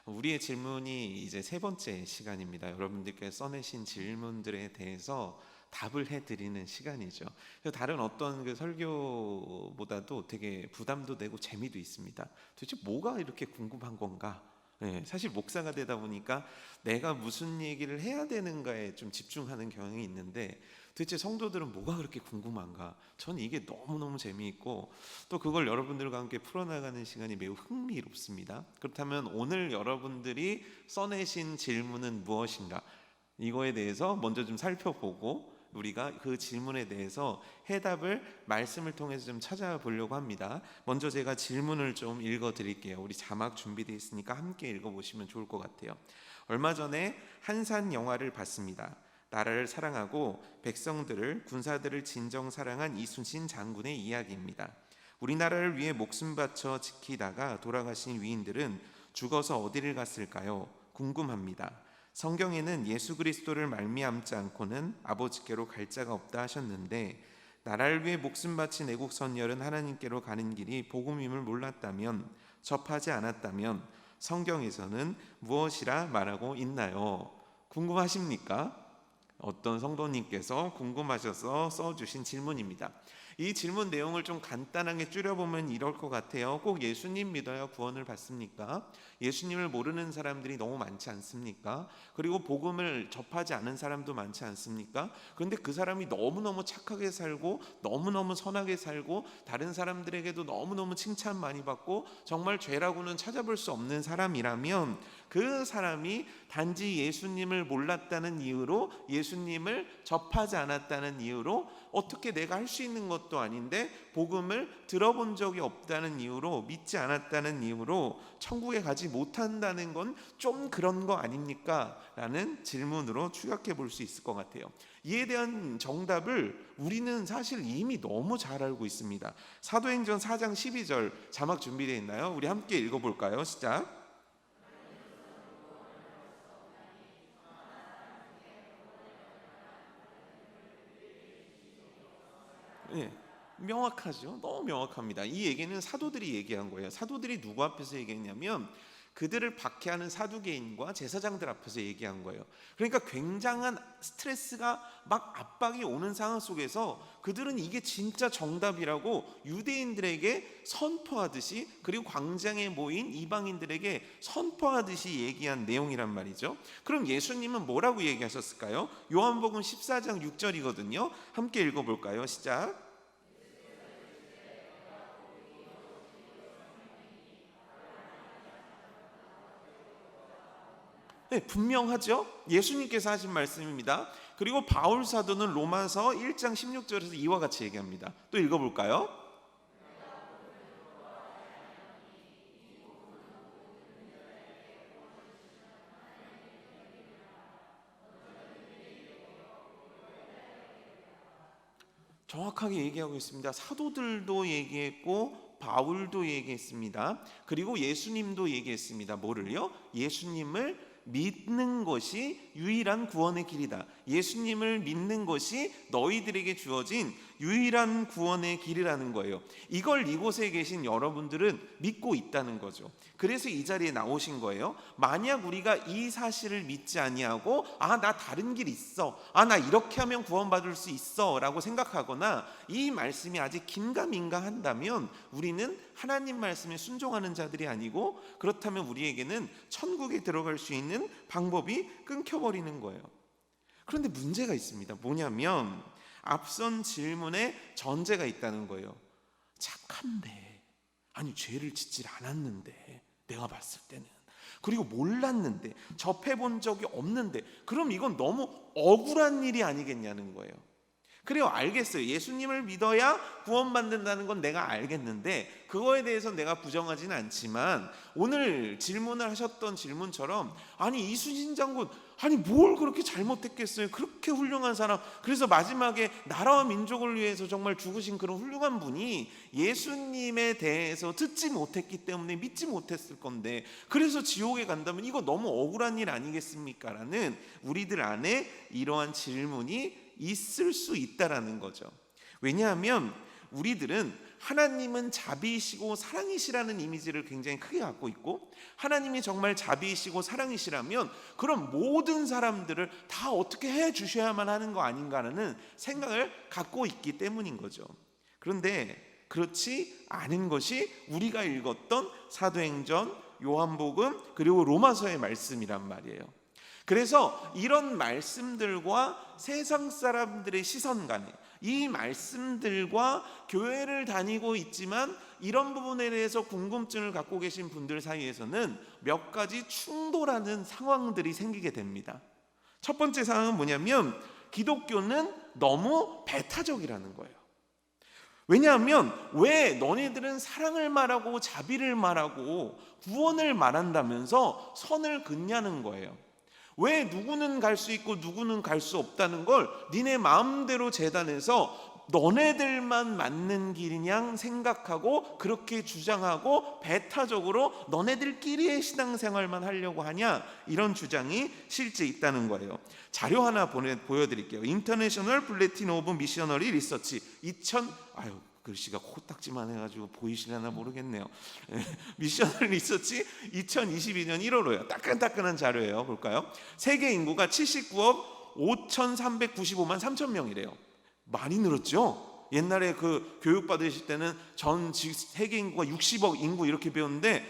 우리의 질문이 이제 세 번째 시간입니다. 여러분들께 써내신 질문들에 대해서 답을 해드리는 시간이죠. 다른 어떤 그 설교보다도 되게 부담도 되고 재미도 있습니다. 도대체 뭐가 이렇게 궁금한 건가? 사실 목사가 되다 보니까 내가 무슨 얘기를 해야 되는가에 좀 집중하는 경향이 있는데 도대체 성도들은 뭐가 그렇게 궁금한가? 전 이게 너무너무 재미있고 또 그걸 여러분들과 함께 풀어나가는 시간이 매우 흥미롭습니다. 그렇다면 오늘 여러분들이 써내신 질문은 무엇인가? 이거에 대해서 먼저 좀 살펴보고 우리가 그 질문에 대해서 해답을 말씀을 통해서 좀 찾아보려고 합니다. 먼저 제가 질문을 좀 읽어드릴게요. 우리 자막 준비되어 있으니까 함께 읽어보시면 좋을 것 같아요. 얼마 전에 한산 영화를 봤습니다. 나라를 사랑하고 백성들을, 군사들을 진정 사랑한 이순신 장군의 이야기입니다. 우리나라를 위해 목숨 바쳐 지키다가 돌아가신 위인들은 죽어서 어디를 갔을까요? 궁금합니다. 성경에는 예수 그리스도를 말미암지 않고는 아버지께로 갈 자가 없다 하셨는데 나라를 위해 목숨 바친 애국 선열은 하나님께로 가는 길이 복음임을 몰랐다면, 접하지 않았다면 성경에서는 무엇이라 말하고 있나요? 궁금하십니까? 어떤 성도님께서 궁금하셔서 써주신 질문입니다. 이 질문 내용을 좀 간단하게 줄여보면 이럴 것 같아요. 꼭 예수님 믿어야 구원을 받습니까? 예수님을 모르는 사람들이 너무 많지 않습니까? 그리고 복음을 접하지 않은 사람도 많지 않습니까? 그런데 그 사람이 너무너무 착하게 살고 너무너무 선하게 살고 다른 사람들에게도 너무너무 칭찬 많이 받고 정말 죄라고는 찾아볼 수 없는 사람이라면 그 사람이 단지 예수님을 몰랐다는 이유로, 예수님을 접하지 않았다는 이유로, 어떻게 내가 할 수 있는 것도 아닌데 복음을 들어본 적이 없다는 이유로, 믿지 않았다는 이유로 천국에 가지 못한다는 건 좀 그런 거 아닙니까? 라는 질문으로 추격해 볼 수 있을 것 같아요. 이에 대한 정답을 우리는 사실 이미 너무 잘 알고 있습니다. 사도행전 4장 12절 자막 준비되어 있나요? 우리 함께 읽어볼까요? 시작. 명확하죠. 너무 명확합니다. 이 얘기는 사도들이 얘기한 거예요. 사도들이 누구 앞에서 얘기했냐면 그들을 박해하는 사두개인과 제사장들 앞에서 얘기한 거예요. 그러니까 굉장한 스트레스가 막 압박이 오는 상황 속에서 그들은 이게 진짜 정답이라고 유대인들에게 선포하듯이, 그리고 광장에 모인 이방인들에게 선포하듯이 얘기한 내용이란 말이죠. 그럼 예수님은 뭐라고 얘기하셨을까요? 요한복음 14장 6절이거든요. 함께 읽어볼까요? 시작. 분명하죠? 예수님께서 하신 말씀입니다. 그리고 바울 사도는 로마서 1장 16절에서 이와 같이 얘기합니다. 또 읽어볼까요? 정확하게 얘기하고 있습니다. 사도들도 얘기했고 바울도 얘기했습니다. 그리고 예수님도 얘기했습니다. 뭐를요? 예수님을 믿는 것이 유일한 구원의 길이다. 예수님을 믿는 것이 너희들에게 주어진 유일한 구원의 길이라는 거예요. 이걸 이곳에 계신 여러분들은 믿고 있다는 거죠. 그래서 이 자리에 나오신 거예요. 만약 우리가 이 사실을 믿지 아니하고 나 다른 길 있어, 나 이렇게 하면 구원받을 수 있어 라고 생각하거나 이 말씀이 아직 긴가민가 한다면 우리는 하나님 말씀에 순종하는 자들이 아니고, 그렇다면 우리에게는 천국에 들어갈 수 있는 방법이 끊겨버리는 거예요. 그런데 문제가 있습니다. 뭐냐면 앞선 질문에 전제가 있다는 거예요. 착한데, 아니 죄를 짓질 않았는데, 내가 봤을 때는, 그리고 몰랐는데, 접해본 적이 없는데, 그럼 이건 너무 억울한 일이 아니겠냐는 거예요. 그래요, 알겠어요. 예수님을 믿어야 구원받는다는 건 내가 알겠는데 그거에 대해서 내가 부정하지는 않지만 오늘 질문을 하셨던 질문처럼, 아니 이순신 장군, 아니 뭘 그렇게 잘못했겠어요? 그렇게 훌륭한 사람, 그래서 마지막에 나라와 민족을 위해서 정말 죽으신 그런 훌륭한 분이 예수님에 대해서 듣지 못했기 때문에 믿지 못했을 건데 그래서 지옥에 간다면 이거 너무 억울한 일 아니겠습니까? 라는 우리들 안에 이러한 질문이 있을 수 있다라는 거죠. 왜냐하면 우리들은 하나님은 자비이시고 사랑이시라는 이미지를 굉장히 크게 갖고 있고, 하나님이 정말 자비이시고 사랑이시라면 그럼 모든 사람들을 다 어떻게 해 주셔야만 하는 거 아닌가라는 생각을 갖고 있기 때문인 거죠. 그런데 그렇지 않은 것이 우리가 읽었던 사도행전, 요한복음, 그리고 로마서의 말씀이란 말이에요. 그래서 이런 말씀들과 세상 사람들의 시선간에, 이 말씀들과 교회를 다니고 있지만 이런 부분에 대해서 궁금증을 갖고 계신 분들 사이에서는 몇 가지 충돌하는 상황들이 생기게 됩니다. 첫 번째 상황은 뭐냐면, 기독교는 너무 배타적이라는 거예요. 왜냐하면 왜 너네들은 사랑을 말하고 자비를 말하고 구원을 말한다면서 선을 긋냐는 거예요. 왜 누구는 갈 수 있고 누구는 갈 수 없다는 걸 니네 마음대로 재단해서 너네들만 맞는 길이냐 생각하고 그렇게 주장하고 배타적으로 너네들끼리의 신앙생활만 하려고 하냐, 이런 주장이 실제 있다는 거예요. 자료 하나 보여드릴게요. 인터내셔널 블레틴 오브 미셔너리 리서치 2000 글씨가 코딱지만 해가지고 보이시려나 모르겠네요. 미셔너리 리서치 2022년 1월호예요. 따끈따끈한 자료예요. 볼까요? 세계 인구가 79억 5,395만 3천 명이래요. 많이 늘었죠? 옛날에 그 교육 받으실 때는 전 세계 인구가 60억 인구 이렇게 배웠는데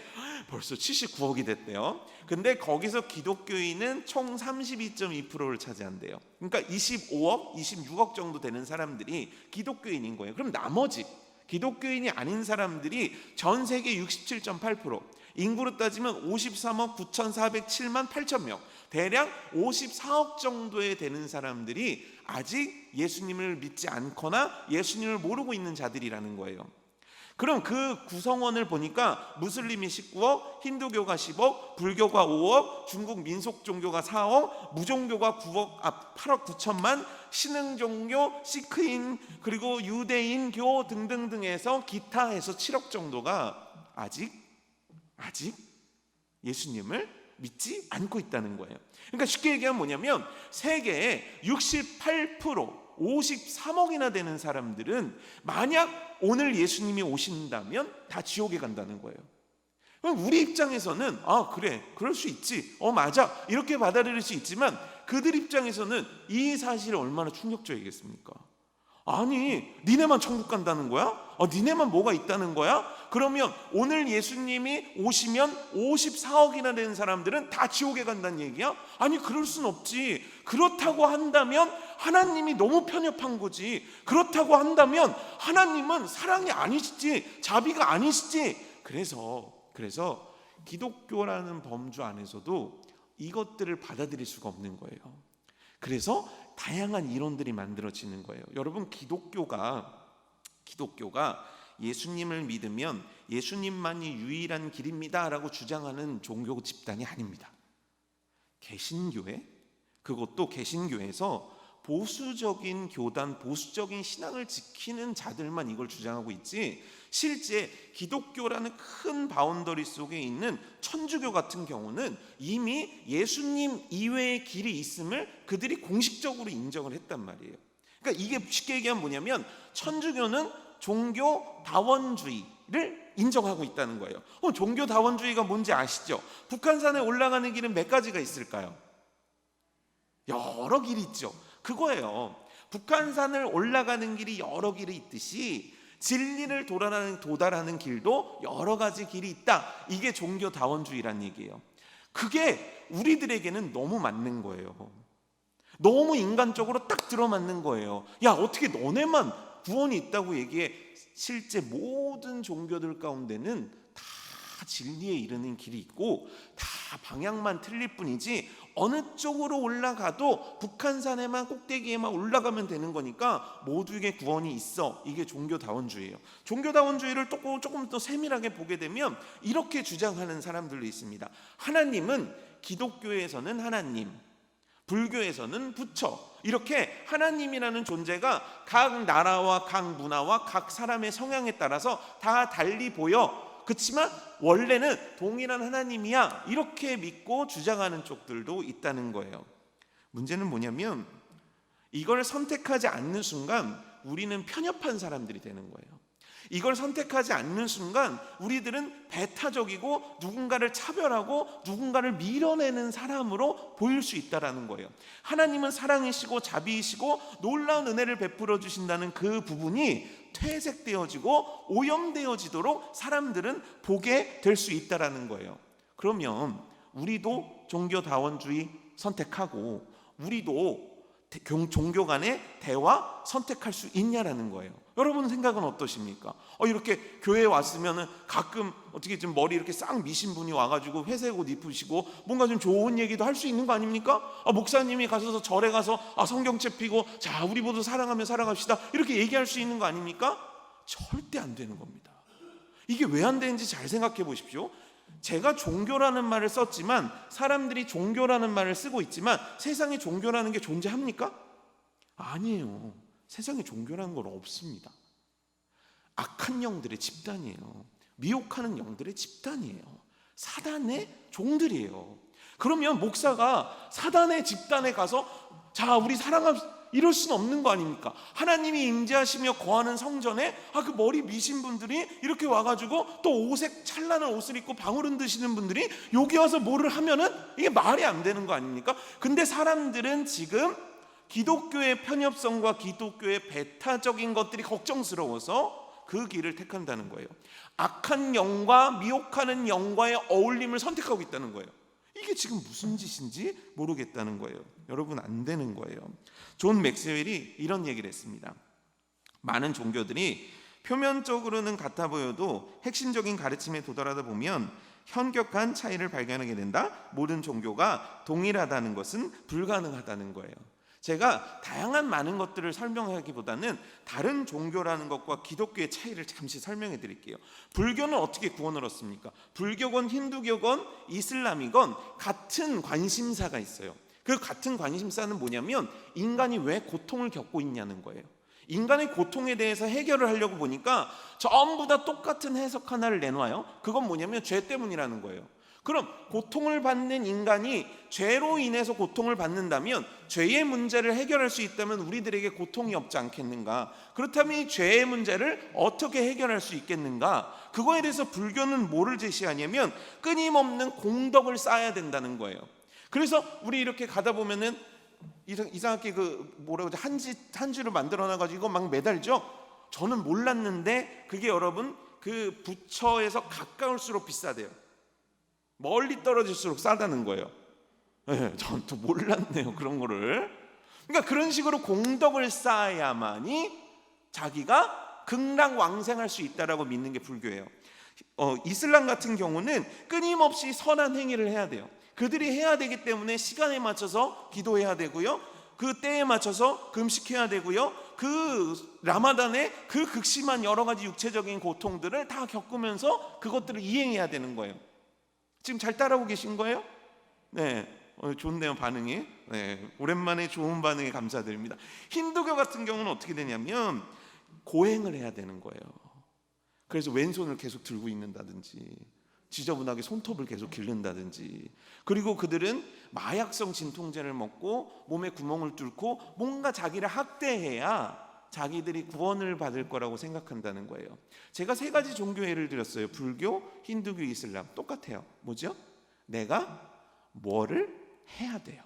벌써 79억이 됐대요. 근데 거기서 기독교인은 총 32.2%를 차지한대요. 그러니까 25억, 26억 정도 되는 사람들이 기독교인인 거예요. 그럼 나머지 기독교인이 아닌 사람들이 전 세계 67.8%, 인구로 따지면 53억 9,407만 8천 명, 대략 54억 정도에 되는 사람들이 아직 예수님을 믿지 않거나 예수님을 모르고 있는 자들이라는 거예요. 그럼 그 구성원을 보니까 무슬림이 19억, 힌두교가 10억, 불교가 5억, 중국 민속 종교가 4억, 무종교가 8억 9천만, 신흥종교, 시크인, 그리고 유대인교 등등등에서 기타 해서 7억 정도가 아직 예수님을 믿지 않고 있다는 거예요. 그러니까 쉽게 얘기하면 뭐냐면, 세계의 68%, 53억이나 되는 사람들은 만약 오늘 예수님이 오신다면 다 지옥에 간다는 거예요. 그럼 우리 입장에서는 그래, 그럴 수 있지, 맞아, 이렇게 받아들일 수 있지만 그들 입장에서는 이 사실이 얼마나 충격적이겠습니까? 아니, 니네만 천국 간다는 거야? 니네만 뭐가 있다는 거야? 그러면 오늘 예수님이 오시면 54억이나 되는 사람들은 다 지옥에 간다는 얘기야? 아니, 그럴 순 없지. 그렇다고 한다면 하나님이 너무 편협한 거지. 그렇다고 한다면 하나님은 사랑이 아니시지, 자비가 아니시지. 그래서 기독교라는 범주 안에서도 이것들을 받아들일 수가 없는 거예요. 그래서 다양한 이론들이 만들어지는 거예요. 여러분, 기독교가 예수님을 믿으면 예수님만이 유일한 길입니다라고 주장하는 종교 집단이 아닙니다. 개신교회, 그것도 개신교에서 보수적인 교단, 보수적인 신앙을 지키는 자들만 이걸 주장하고 있지, 실제 기독교라는 큰 바운더리 속에 있는 천주교 같은 경우는 이미 예수님 이외의 길이 있음을 그들이 공식적으로 인정을 했단 말이에요. 그러니까 이게 쉽게 얘기하면 뭐냐면, 천주교는 종교 다원주의를 인정하고 있다는 거예요. 종교 다원주의가 뭔지 아시죠? 북한산에 올라가는 길은 몇 가지가 있을까요? 여러 길이 있죠. 그거예요. 북한산을 올라가는 길이 여러 길이 있듯이 진리를 도달하는 길도 여러 가지 길이 있다. 이게 종교 다원주의란 얘기예요. 그게 우리들에게는 너무 맞는 거예요. 너무 인간적으로 딱 들어맞는 거예요. 야, 어떻게 너네만 구원이 있다고 얘기해? 실제 모든 종교들 가운데는 다 진리에 이르는 길이 있고 다 방향만 틀릴 뿐이지, 어느 쪽으로 올라가도 북한산에만 꼭대기에만 올라가면 되는 거니까 모두에게 구원이 있어. 이게 종교다원주의예요. 종교다원주의를 조금 더 세밀하게 보게 되면 이렇게 주장하는 사람들도 있습니다. 하나님은 기독교에서는 하나님, 불교에서는 부처, 이렇게 하나님이라는 존재가 각 나라와 각 문화와 각 사람의 성향에 따라서 다 달리 보여. 그렇지만 원래는 동일한 하나님이야, 이렇게 믿고 주장하는 쪽들도 있다는 거예요. 문제는 뭐냐면, 이걸 선택하지 않는 순간 우리는 편협한 사람들이 되는 거예요. 이걸 선택하지 않는 순간 우리들은 배타적이고 누군가를 차별하고 누군가를 밀어내는 사람으로 보일 수 있다라는 거예요. 하나님은 사랑이시고 자비이시고 놀라운 은혜를 베풀어 주신다는 그 부분이 퇴색되어지고 오염되어지도록 사람들은 보게 될 수 있다라는 거예요. 그러면 우리도 종교다원주의 선택하고 우리도 종교 간의 대화 선택할 수 있냐라는 거예요. 여러분 생각은 어떠십니까? 이렇게 교회에 왔으면 가끔 어떻게 좀 머리 이렇게 싹 미신 분이 와가지고 회색 옷 입으시고 뭔가 좀 좋은 얘기도 할 수 있는 거 아닙니까? 목사님이 가셔서 절에 가서 성경책 펴고 자 우리 모두 사랑하며 살아갑시다 이렇게 얘기할 수 있는 거 아닙니까? 절대 안 되는 겁니다. 이게 왜 안 되는지 잘 생각해 보십시오. 제가 종교라는 말을 썼지만 사람들이 종교라는 말을 쓰고 있지만 세상에 종교라는 게 존재합니까? 아니에요. 세상에 종교라는 건 없습니다. 악한 영들의 집단이에요. 미혹하는 영들의 집단이에요. 사단의 종들이에요. 그러면 목사가 사단의 집단에 가서 자 우리 사랑합시다 이럴 수는 없는 거 아닙니까? 하나님이 임재하시며 거하는 성전에 그 머리 미신 분들이 이렇게 와가지고 또 오색 찬란한 옷을 입고 방울은 드시는 분들이 여기 와서 뭐를 하면은 이게 말이 안 되는 거 아닙니까? 근데 사람들은 지금 기독교의 편협성과 기독교의 배타적인 것들이 걱정스러워서 그 길을 택한다는 거예요. 악한 영과 미혹하는 영과의 어울림을 선택하고 있다는 거예요. 이게 지금 무슨 짓인지 모르겠다는 거예요. 여러분 안 되는 거예요. 존 맥스웰이 이런 얘기를 했습니다. 많은 종교들이 표면적으로는 같아 보여도 핵심적인 가르침에 도달하다 보면 현격한 차이를 발견하게 된다. 모든 종교가 동일하다는 것은 불가능하다는 거예요. 제가 다양한 많은 것들을 설명하기보다는 다른 종교라는 것과 기독교의 차이를 잠시 설명해 드릴게요. 불교는 어떻게 구원을 얻습니까? 불교건 힌두교건 이슬람이건 같은 관심사가 있어요. 그 같은 관심사는 뭐냐면 인간이 왜 고통을 겪고 있냐는 거예요. 인간의 고통에 대해서 해결을 하려고 보니까 전부 다 똑같은 해석 하나를 내놔요. 그건 뭐냐면 죄 때문이라는 거예요. 그럼 고통을 받는 인간이 죄로 인해서 고통을 받는다면 죄의 문제를 해결할 수 있다면 우리들에게 고통이 없지 않겠는가? 그렇다면 이 죄의 문제를 어떻게 해결할 수 있겠는가? 그거에 대해서 불교는 뭐를 제시하냐면 끊임없는 공덕을 쌓아야 된다는 거예요. 그래서 우리 이렇게 가다 보면은 이상하게 한 줄을 만들어놔가지고 이거 막 매달죠. 저는 몰랐는데 그게 여러분 그 부처에서 가까울수록 비싸대요. 멀리 떨어질수록 싸다는 거예요. 전 또 몰랐네요 그런 거를. 그러니까 그런 식으로 공덕을 쌓아야만이 자기가 극락왕생할 수 있다라고 믿는 게 불교예요. 이슬람 같은 경우는 끊임없이 선한 행위를 해야 돼요. 그들이 해야 되기 때문에 시간에 맞춰서 기도해야 되고요. 그 때에 맞춰서 금식해야 되고요. 그 라마단에 그 극심한 여러 가지 육체적인 고통들을 다 겪으면서 그것들을 이행해야 되는 거예요. 지금 잘 따라오고 계신 거예요? 네, 좋네요 반응이. 네, 오랜만에 좋은 반응에 감사드립니다. 힌두교 같은 경우는 어떻게 되냐면 고행을 해야 되는 거예요. 그래서 왼손을 계속 들고 있는다든지 지저분하게 손톱을 계속 기른다든지, 그리고 그들은 마약성 진통제를 먹고 몸에 구멍을 뚫고 뭔가 자기를 학대해야 자기들이 구원을 받을 거라고 생각한다는 거예요. 제가 세 가지 종교 예를 들었어요. 불교, 힌두교, 이슬람. 똑같아요. 뭐죠? 내가 뭐를 해야 돼요.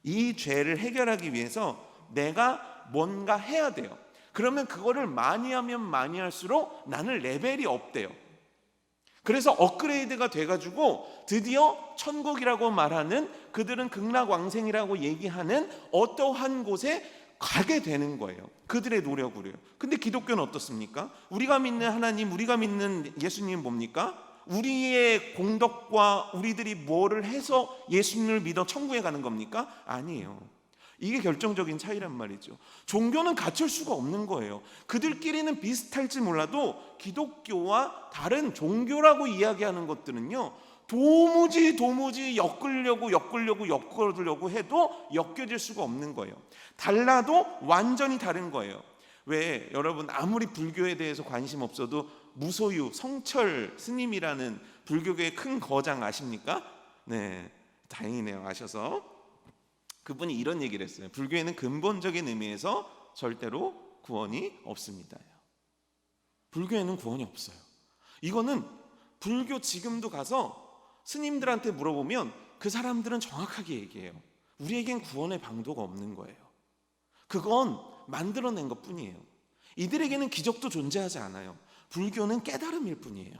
이 죄를 해결하기 위해서 내가 뭔가 해야 돼요. 그러면 그거를 많이 하면 많이 할수록 나는 레벨이 업돼요. 그래서 업그레이드가 돼가지고 드디어 천국이라고 말하는, 그들은 극락왕생이라고 얘기하는 어떠한 곳에 가게 되는 거예요. 그들의 노력으로요. 근데 기독교는 어떻습니까? 우리가 믿는 하나님, 우리가 믿는 예수님은 뭡니까? 우리의 공덕과 우리들이 뭐를 해서 예수님을 믿어 천국에 가는 겁니까? 아니에요. 이게 결정적인 차이란 말이죠. 종교는 갖출 수가 없는 거예요. 그들끼리는 비슷할지 몰라도 기독교와 다른 종교라고 이야기하는 것들은요, 도무지 엮으려고 해도 엮여질 수가 없는 거예요. 달라도 완전히 다른 거예요. 왜 여러분 아무리 불교에 대해서 관심 없어도 무소유 성철 스님이라는 불교계의 큰 거장 아십니까? 네, 다행이네요. 아셔서. 그분이 이런 얘기를 했어요. 불교에는 근본적인 의미에서 절대로 구원이 없습니다. 불교에는 구원이 없어요. 이거는 불교 지금도 가서 스님들한테 물어보면 그 사람들은 정확하게 얘기해요. 우리에겐 구원의 방도가 없는 거예요. 그건 만들어낸 것 뿐이에요. 이들에게는 기적도 존재하지 않아요. 불교는 깨달음일 뿐이에요.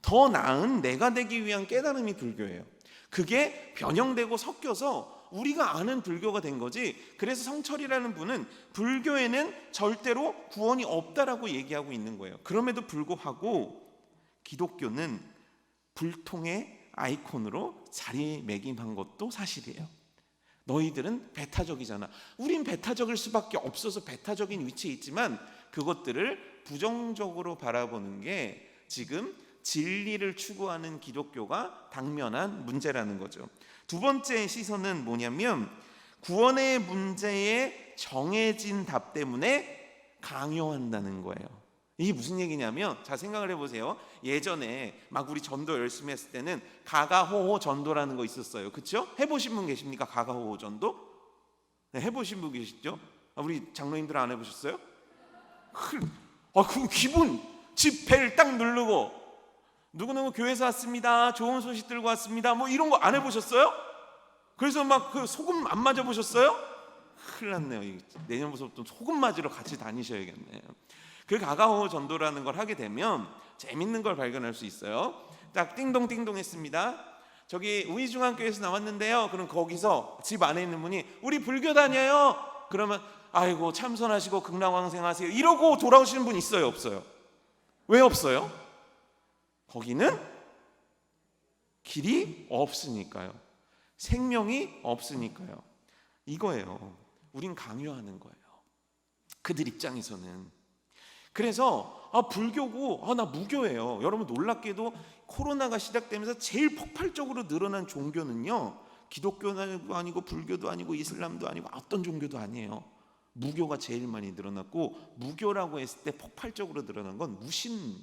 더 나은 내가 되기 위한 깨달음이 불교예요. 그게 변형되고 섞여서 우리가 아는 불교가 된 거지. 그래서 성철이라는 분은 불교에는 절대로 구원이 없다라고 얘기하고 있는 거예요. 그럼에도 불구하고 기독교는 불통의 아이콘으로 자리매김한 것도 사실이에요. 너희들은 배타적이잖아. 우린 배타적일 수밖에 없어서 배타적인 위치에 있지만 그것들을 부정적으로 바라보는 게 지금 진리를 추구하는 기독교가 당면한 문제라는 거죠. 두 번째 시선은 뭐냐면 구원의 문제에 정해진 답 때문에 강요한다는 거예요. 이게 무슨 얘기냐면, 자 생각을 해보세요. 예전에 막 우리 전도 열심히 했을 때는 가가호호 전도라는 거 있었어요. 그렇죠? 해보신 분 계십니까? 가가호호 전도? 네, 해보신 분 계시죠? 우리 장로님들 안 해보셨어요? 그 기분, 집 벨 딱 누르고 누구누구 교회에서 왔습니다, 좋은 소식 들고 왔습니다, 뭐 이런 거 안 해보셨어요? 그래서 막 그 소금 안 맞아보셨어요? 큰일 났네요. 내년부터 소금 맞으러 같이 다니셔야겠네요. 그 가가호 전도라는 걸 하게 되면 재밌는 걸 발견할 수 있어요. 딱 띵동띵동 했습니다. 저기 우이중앙교회에서 나왔는데요. 그럼 거기서 집 안에 있는 분이 우리 불교 다녀요. 그러면 아이고 참선하시고 극락왕생하세요 이러고 돌아오시는 분 있어요, 없어요? 왜 없어요? 거기는 길이 없으니까요. 생명이 없으니까요. 이거예요. 우린 강요하는 거예요. 그들 입장에서는. 그래서 불교고 나 무교예요. 여러분 놀랍게도 코로나가 시작되면서 제일 폭발적으로 늘어난 종교는요, 기독교도 아니고 불교도 아니고 이슬람도 아니고 어떤 종교도 아니에요. 무교가 제일 많이 늘어났고, 무교라고 했을 때 폭발적으로 늘어난 건 무신,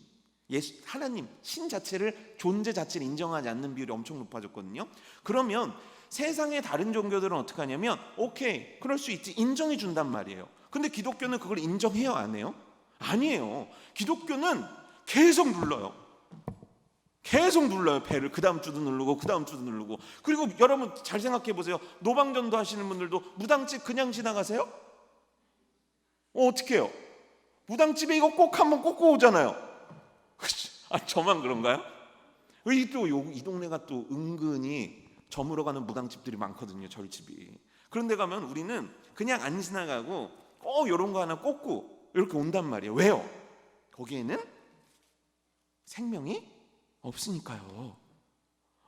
예수, 하나님, 신 자체를, 존재 자체를 인정하지 않는 비율이 엄청 높아졌거든요. 그러면 세상의 다른 종교들은 어떻게 하냐면 오케이 그럴 수 있지 인정해 준단 말이에요. 근데 기독교는 그걸 인정해요, 안 해요? 아니에요. 기독교는 계속 눌러요. 계속 눌러요. 배를 그 다음 주도 누르고 그 다음 주도 누르고. 그리고 여러분 잘 생각해 보세요. 노방전도 하시는 분들도 무당집 그냥 지나가세요? 어떻게 해요? 무당집에 이거 꼭 한번 꽂고 오잖아요. 저만 그런가요? 이 동네가 또 은근히 저물어가는 무당집들이 많거든요. 절집이. 그런데 가면 우리는 그냥 안 지나가고 이런 거 하나 꽂고 이렇게 온단 말이에요. 왜요? 거기에는 생명이 없으니까요.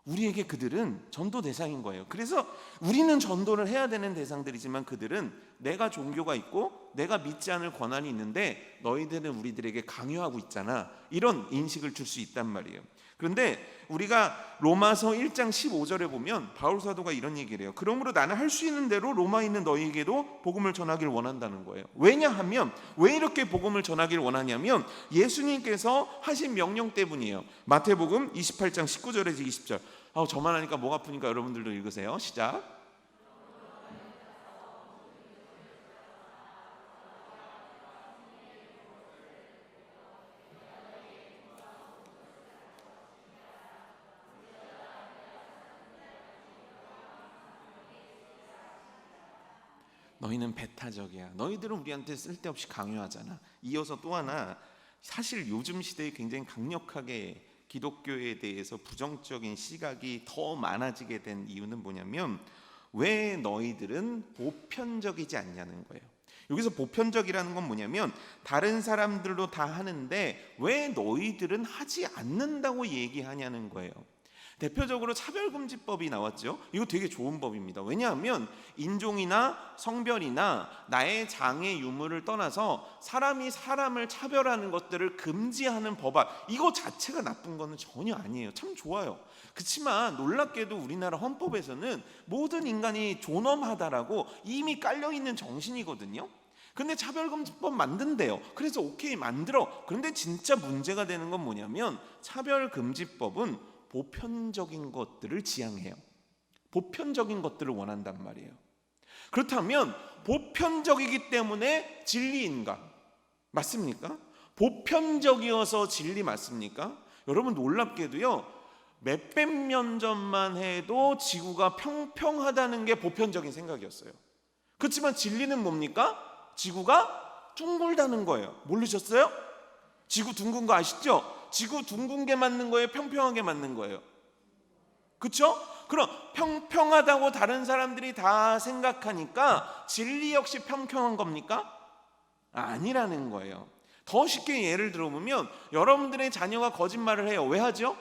우리에게 그들은 전도 대상인 거예요. 그래서 우리는 전도를 해야 되는 대상들이지만 그들은 내가 종교가 있고 내가 믿지 않을 권한이 있는데 너희들은 우리들에게 강요하고 있잖아, 이런 인식을 줄 수 있단 말이에요. 그런데 우리가 로마서 1장 15절에 보면 바울 사도가 이런 얘기를 해요. 그러므로 나는 할 수 있는 대로 로마에 있는 너희에게도 복음을 전하기를 원한다는 거예요. 왜냐하면 왜 이렇게 복음을 전하기를 원하냐면 예수님께서 하신 명령 때문이에요. 마태복음 28장 19절에서 20절. 저만 하니까 목 아프니까 여러분들도 읽으세요. 시작. 너희는 배타적이야. 너희들은 우리한테 쓸데없이 강요하잖아. 이어서 또 하나, 사실 요즘 시대에 굉장히 강력하게 기독교에 대해서 부정적인 시각이 더 많아지게 된 이유는 뭐냐면 왜 너희들은 보편적이지 않냐는 거예요. 여기서 보편적이라는 건 뭐냐면 다른 사람들도 다 하는데 왜 너희들은 하지 않는다고 얘기하냐는 거예요. 대표적으로 차별금지법이 나왔죠. 이거 되게 좋은 법입니다. 왜냐하면 인종이나 성별이나 나의 장애 유무를 떠나서 사람이 사람을 차별하는 것들을 금지하는 법안, 이거 자체가 나쁜 거는 전혀 아니에요. 참 좋아요. 그렇지만 놀랍게도 우리나라 헌법에서는 모든 인간이 존엄하다라고 이미 깔려있는 정신이거든요. 근데 차별금지법 만든대요. 그래서 오케이 만들어. 그런데 진짜 문제가 되는 건 뭐냐면 차별금지법은 보편적인 것들을 지향해요. 보편적인 것들을 원한단 말이에요. 그렇다면 보편적이기 때문에 진리인가? 맞습니까? 보편적이어서 진리 맞습니까? 여러분 놀랍게도요, 몇백 년 전만 해도 지구가 평평하다는 게 보편적인 생각이었어요. 그렇지만 진리는 뭡니까? 지구가 둥글다는 거예요. 모르셨어요? 지구 둥근 거 아시죠? 지구 둥근 게 맞는 거예요? 평평하게 맞는 거예요? 그렇죠? 그럼 평평하다고 다른 사람들이 다 생각하니까 진리 역시 평평한 겁니까? 아니라는 거예요. 더 쉽게 예를 들어보면 여러분들의 자녀가 거짓말을 해요. 왜 하죠?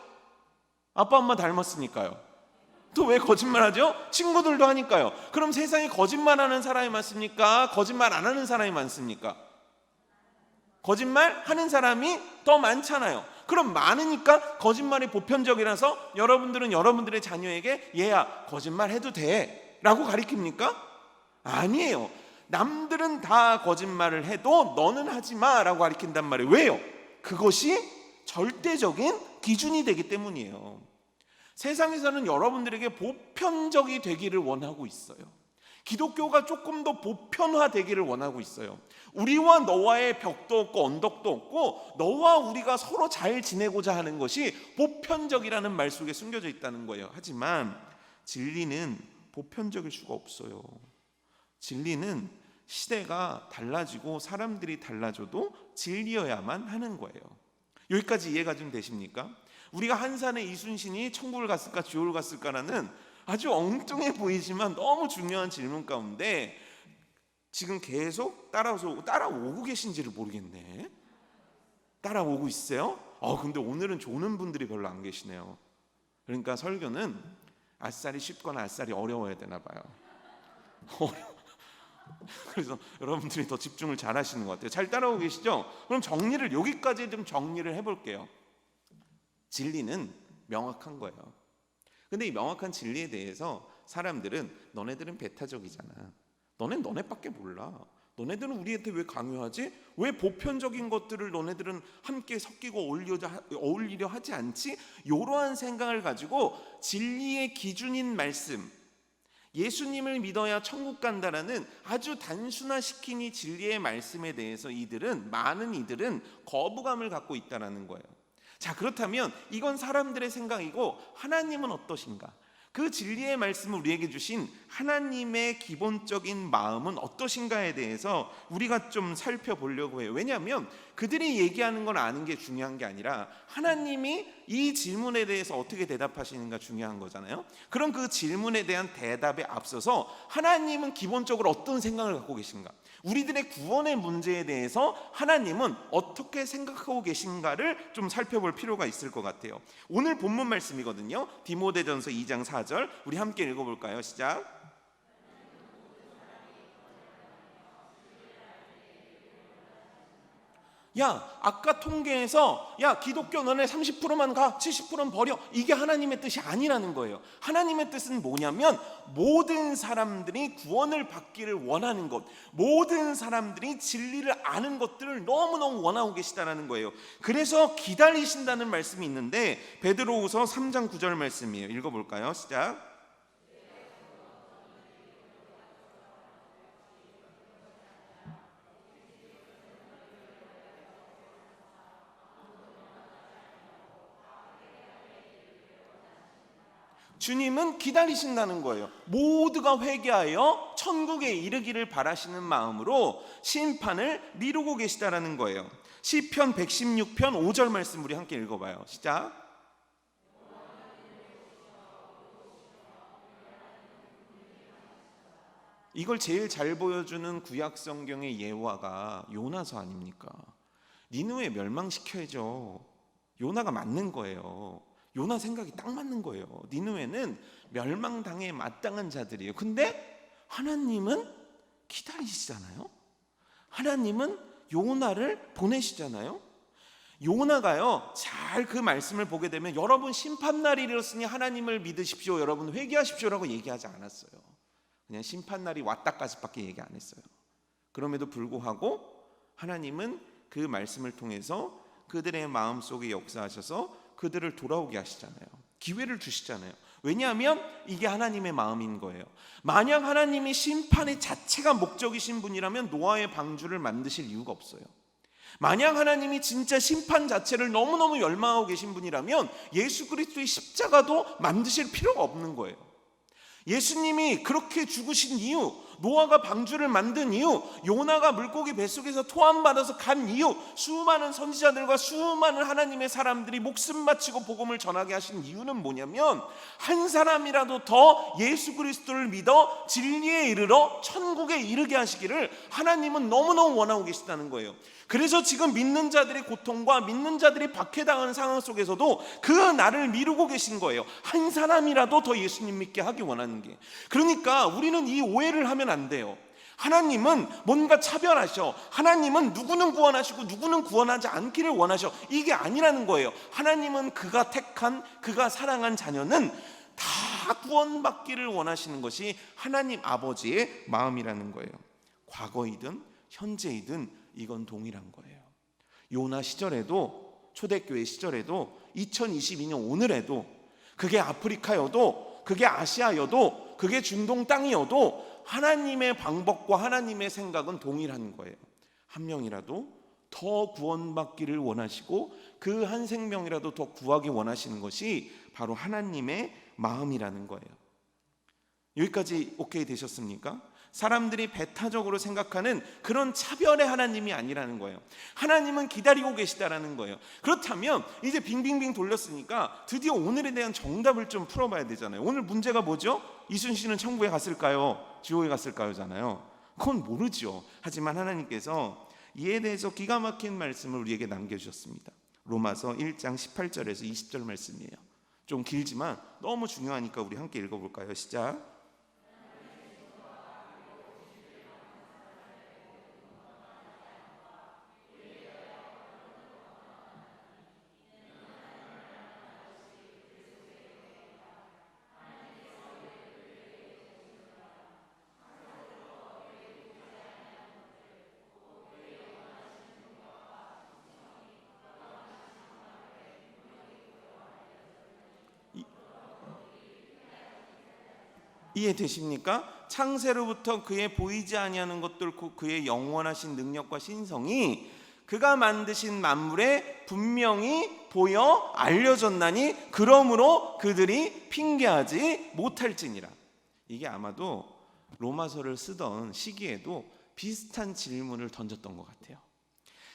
아빠 엄마 닮았으니까요. 또 왜 거짓말하죠? 친구들도 하니까요. 그럼 세상에 거짓말하는 사람이 많습니까? 거짓말 안 하는 사람이 많습니까? 거짓말하는 사람이 더 많잖아요. 그럼 많으니까 거짓말이 보편적이라서 여러분들은 여러분들의 자녀에게 얘야 거짓말해도 돼 라고 가르칩니까? 아니에요. 남들은 다 거짓말을 해도 너는 하지 마 라고 가르친단 말이에요. 왜요? 그것이 절대적인 기준이 되기 때문이에요. 세상에서는 여러분들에게 보편적이 되기를 원하고 있어요. 기독교가 조금 더 보편화되기를 원하고 있어요. 우리와 너와의 벽도 없고 언덕도 없고 너와 우리가 서로 잘 지내고자 하는 것이 보편적이라는 말 속에 숨겨져 있다는 거예요. 하지만 진리는 보편적일 수가 없어요. 진리는 시대가 달라지고 사람들이 달라져도 진리여야만 하는 거예요. 여기까지 이해가 좀 되십니까? 우리가 한산의 이순신이 천국을 갔을까 지옥을 갔을까라는 아주 엉뚱해 보이지만 너무 중요한 질문 가운데 지금 계속 따라오고 계신지를 모르겠네. 따라오고 있어요? 근데 오늘은 조는 분들이 별로 안 계시네요. 그러니까 설교는 아싸리 쉽거나 아싸리 어려워야 되나 봐요. 그래서 여러분들이 더 집중을 잘 하시는 것 같아요. 잘 따라오고 계시죠? 그럼 여기까지 좀 정리를 해볼게요. 진리는 명확한 거예요. 근데 이 명확한 진리에 대해서 사람들은 너네들은 배타적이잖아. 너넨 너네밖에 몰라. 너네들은 우리한테 왜 강요하지? 왜 보편적인 것들을 너네들은 함께 섞이고 어울리려 하지 않지? 이러한 생각을 가지고 진리의 기준인 말씀, 예수님을 믿어야 천국 간다라는 아주 단순화시킨 이 진리의 말씀에 대해서 많은 이들은 거부감을 갖고 있다는 거예요. 자, 그렇다면 이건 사람들의 생각이고 하나님은 어떠신가? 그 진리의 말씀을 우리에게 주신 하나님의 기본적인 마음은 어떠신가에 대해서 우리가 좀 살펴보려고 해요. 왜냐하면 그들이 얘기하는 걸 아는 게 중요한 게 아니라 하나님이 이 질문에 대해서 어떻게 대답하시는가 중요한 거잖아요. 그럼 그 질문에 대한 대답에 앞서서 하나님은 기본적으로 어떤 생각을 갖고 계신가? 우리들의 구원의 문제에 대해서 하나님은 어떻게 생각하고 계신가를 좀 살펴볼 필요가 있을 것 같아요. 오늘 본문 말씀이거든요. 디모데전서 2장 4절 우리 함께 읽어볼까요? 시작. 야, 아까 통계에서 기독교 너네 30%만 가, 70%는 버려. 이게 하나님의 뜻이 아니라는 거예요. 하나님의 뜻은 뭐냐면 모든 사람들이 구원을 받기를 원하는 것, 모든 사람들이 진리를 아는 것들을 너무너무 원하고 계시다는 거예요. 그래서 기다리신다는 말씀이 있는데 베드로후서 3장 9절 말씀이에요. 읽어볼까요? 시작. 주님은 기다리신다는 거예요. 모두가 회개하여 천국에 이르기를 바라시는 마음으로 심판을 미루고 계시다라는 거예요. 시편 116편 5절 말씀 우리 함께 읽어봐요. 시작. 이걸 제일 잘 보여주는 구약 성경의 예화가 요나서 아닙니까? 니느웨 멸망시켜야죠. 요나가 맞는 거예요. 요나 생각이 딱 맞는 거예요. 니느웨는 멸망당에 마땅한 자들이에요. 근데 하나님은 기다리시잖아요. 하나님은 요나를 보내시잖아요. 요나가요, 잘 그 말씀을 보게 되면 여러분 심판날이 이르렀으니 하나님을 믿으십시오, 여러분 회개하십시오라고 얘기하지 않았어요. 그냥 심판날이 왔다까지밖에 얘기 안 했어요. 그럼에도 불구하고 하나님은 그 말씀을 통해서 그들의 마음속에 역사하셔서 그들을 돌아오게 하시잖아요. 기회를 주시잖아요. 왜냐하면 이게 하나님의 마음인 거예요. 만약 하나님이 심판의 자체가 목적이신 분이라면 노아의 방주를 만드실 이유가 없어요. 만약 하나님이 진짜 심판 자체를 너무너무 열망하고 계신 분이라면 예수 그리스도의 십자가도 만드실 필요가 없는 거예요. 예수님이 그렇게 죽으신 이유, 노아가 방주를 만든 이유, 요나가 물고기 뱃속에서 토함받아서 간 이유, 수많은 선지자들과 수많은 하나님의 사람들이 목숨 바치고 복음을 전하게 하신 이유는 뭐냐면 한 사람이라도 더 예수 그리스도를 믿어 진리에 이르러 천국에 이르게 하시기를 하나님은 너무너무 원하고 계시다는 거예요. 그래서 지금 믿는 자들의 고통과 믿는 자들이 박해당하는 상황 속에서도 그 날을 미루고 계신 거예요. 한 사람이라도 더 예수님 믿게 하기 원하는 게. 그러니까 우리는 이 오해를 하면 안 돼요. 하나님은 뭔가 차별하셔. 하나님은 누구는 구원하시고 누구는 구원하지 않기를 원하셔. 이게 아니라는 거예요. 하나님은 그가 택한, 그가 사랑한 자녀는 다 구원받기를 원하시는 것이 하나님 아버지의 마음이라는 거예요. 과거이든 현재이든 이건 동일한 거예요. 요나 시절에도, 초대교회 시절에도, 2022년 오늘에도, 그게 아프리카여도, 그게 아시아여도, 그게 중동 땅이어도 하나님의 방법과 하나님의 생각은 동일한 거예요. 한 명이라도 더 구원받기를 원하시고 그 한 생명이라도 더 구하기 원하시는 것이 바로 하나님의 마음이라는 거예요. 여기까지 오케이 되셨습니까? 사람들이 배타적으로 생각하는 그런 차별의 하나님이 아니라는 거예요. 하나님은 기다리고 계시다라는 거예요. 그렇다면 이제 빙빙빙 돌렸으니까 드디어 오늘에 대한 정답을 좀 풀어봐야 되잖아요. 오늘 문제가 뭐죠? 이순신은 천국에 갔을까요? 지옥에 갔을까요?잖아요. 그건 모르죠. 하지만 하나님께서 이에 대해서 기가 막힌 말씀을 우리에게 남겨주셨습니다. 로마서 1장 18절에서 20절 말씀이에요. 좀 길지만 너무 중요하니까 우리 함께 읽어볼까요? 시작. 이해되십니까? 창세로부터 그의 보이지 아니하는 것들 곧 그의 영원하신 능력과 신성이 그가 만드신 만물에 분명히 보여 알려졌나니 그러므로 그들이 핑계하지 못할지니라. 이게 아마도 로마서를 쓰던 시기에도 비슷한 질문을 던졌던 것 같아요.